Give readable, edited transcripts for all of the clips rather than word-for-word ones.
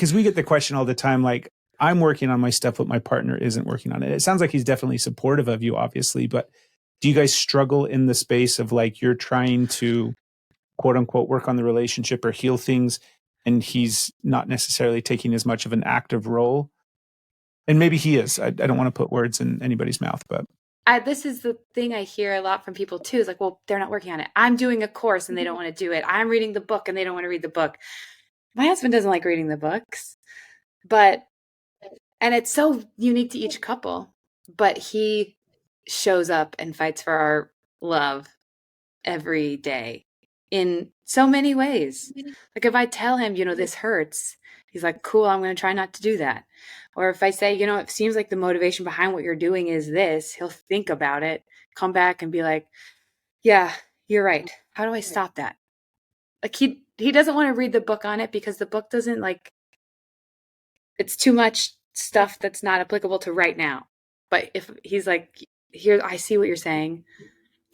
because we get the question all the time, like, I'm working on my stuff, but my partner isn't working on it. It sounds like he's definitely supportive of you, obviously, but do you guys struggle in the space of like, you're trying to quote unquote work on the relationship or heal things, and he's not necessarily taking as much of an active role? And maybe he is. I don't want to put words in anybody's mouth, but this is the thing I hear a lot from people too, is like, well, they're not working on it. I'm doing a course and they don't want to do it. I'm reading the book and they don't want to read the book. My husband doesn't like reading the books, and it's so unique to each couple, but he shows up and fights for our love every day in so many ways. Like if I tell him, this hurts, he's like, cool, I'm going to try not to do that. Or if I say, it seems like the motivation behind what you're doing is this, he'll think about it, come back and be like, yeah, you're right. How do I stop that? Like he doesn't want to read the book on it because the book doesn't it's too much stuff that's not applicable to right now. But if he's like, here, I see what you're saying.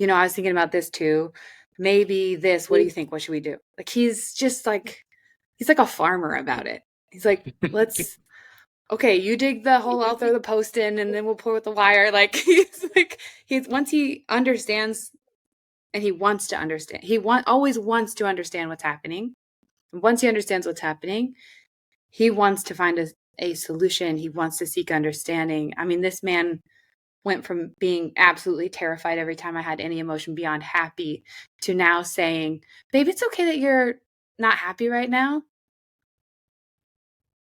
I was thinking about this too. Maybe this, what do you think? What should we do? Like, he's like a farmer about it. He's like, okay, you dig the hole, I'll throw the post in and then we'll pour with the wire. Like, once he understands, and he wants to understand, always wants to understand what's happening. And once he understands what's happening, he wants to find a solution. He wants to seek understanding. I mean, this man went from being absolutely terrified every time I had any emotion beyond happy to now saying, babe, it's okay that you're not happy right now.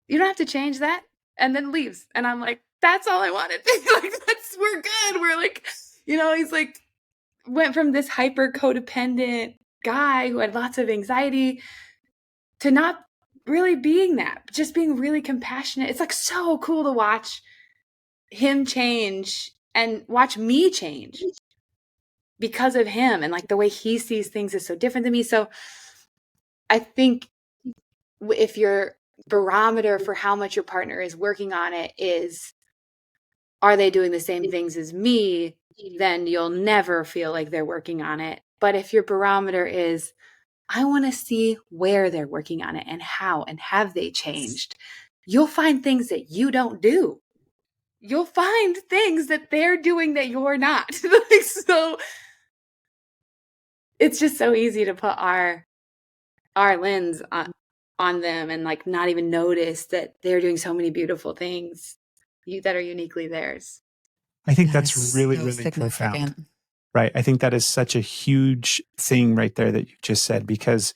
You don't have to change that. And then leaves. And I'm like, that's all I wanted. We're good. We're like, he's like, went from this hyper codependent guy who had lots of anxiety to not really being that, just being really compassionate. It's like so cool to watch him change and watch me change because of him. And like the way he sees things is so different than me. So I think if your barometer for how much your partner is working on it is, are they doing the same things as me? Then you'll never feel like they're working on it. But if your barometer is, I want to see where they're working on it and how, and have they changed, you'll find things that you don't do. You'll find things that they're doing that you're not. So it's just so easy to put our lens on them and like not even notice that they're doing so many beautiful things that are uniquely theirs. I think that's really, really profound. Right. I think that is such a huge thing right there that you just said, because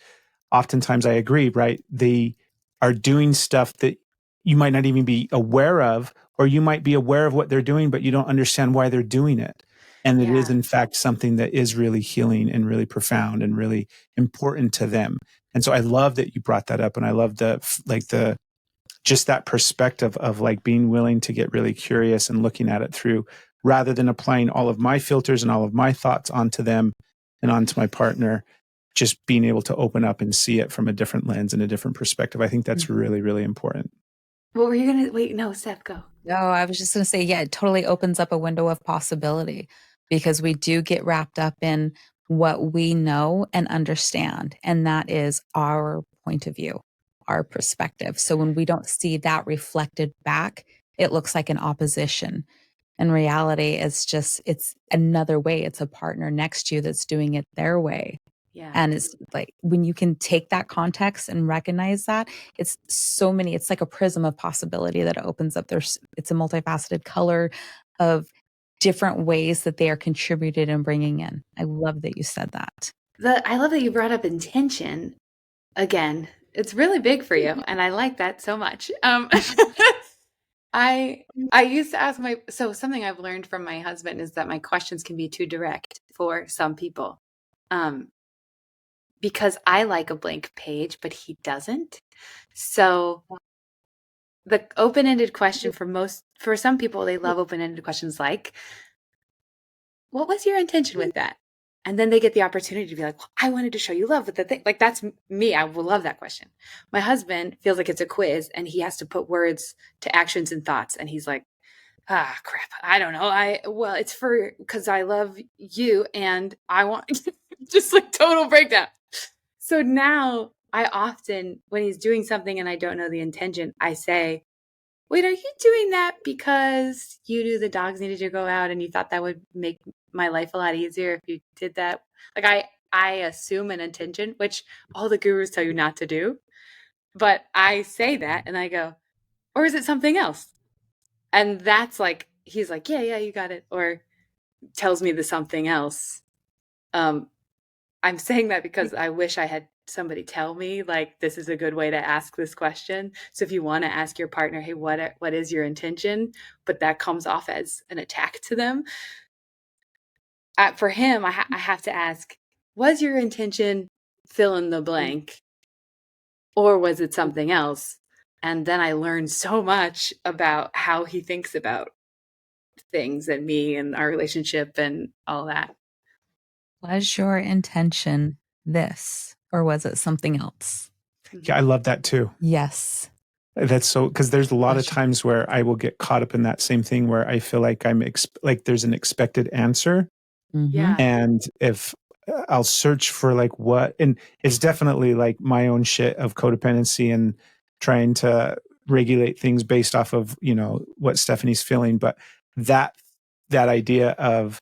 oftentimes I agree, right? They are doing stuff that you might not even be aware of, or you might be aware of what they're doing, but you don't understand why they're doing it. And it is, in fact, something that is really healing and really profound and really important to them. And so I love that you brought that up. And I love just that perspective of like being willing to get really curious and looking at it through, rather than applying all of my filters and all of my thoughts onto them and onto my partner, just being able to open up and see it from a different lens and a different perspective. I think that's really, really important. What were you going to, wait, no, Steph, go. No, I was just going to say, yeah, it totally opens up a window of possibility, because we do get wrapped up in what we know and understand. And that is our point of view, our perspective. So when we don't see that reflected back, it looks like an opposition. In reality, it's another way. It's a partner next to you that's doing it their way. Yeah. And it's like, when you can take that context and recognize that, it's like a prism of possibility that opens up. It's a multifaceted color of different ways that they are contributed and bringing in. I love that you said that. I love that you brought up intention again. It's really big for you. And I like that so much. I used to ask something I've learned from my husband is that my questions can be too direct for some people. Because I like a blank page, but he doesn't. So the open-ended question for some people, they love open-ended questions like, what was your intention with that? And then they get the opportunity to be like, well, I wanted to show you love with the thing. Like, that's me. I will love that question. My husband feels like it's a quiz and he has to put words to actions and thoughts. And he's like, crap. I don't know. It's because I love you and I want just like total breakdown. So now I often, when he's doing something and I don't know the intention, I say, wait, are you doing that because you knew the dogs needed to go out and you thought that would make my life a lot easier if you did that? Like I assume an intention, which all the gurus tell you not to do. But I say that and I go, or is it something else? And that's like, he's like, yeah, you got it. Or tells me the something else. I'm saying that because I wish I had somebody tell me, like, this is a good way to ask this question. So if you want to ask your partner, hey, what is your intention? But that comes off as an attack to them. For him, I have to ask, was your intention fill in the blank? Or was it something else? And then I learned so much about how he thinks about things and me and our relationship and all that. Was your intention this, or was it something else? Yeah, I love that too. Yes. That's so, because there's a lot of times where I will get caught up in that same thing where I feel like like there's an expected answer. Yeah. And if I'll search for like what, and it's definitely like my own shit of codependency and trying to regulate things based off of, you know, what Stephanie's feeling. But that idea of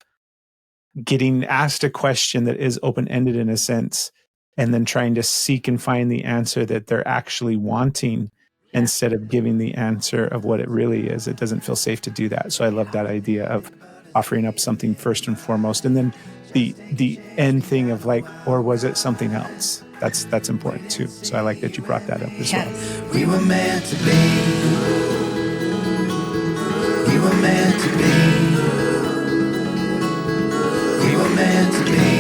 getting asked a question that is open-ended in a sense, and then trying to seek and find the answer that they're actually wanting instead of giving the answer of what it really is. It doesn't feel safe to do that. So I love that idea of offering up something first and foremost. And then the end thing of like, or was it something else? That's important too. So I like that you brought that up as well. We were meant to be. We were meant to be. We were meant to be.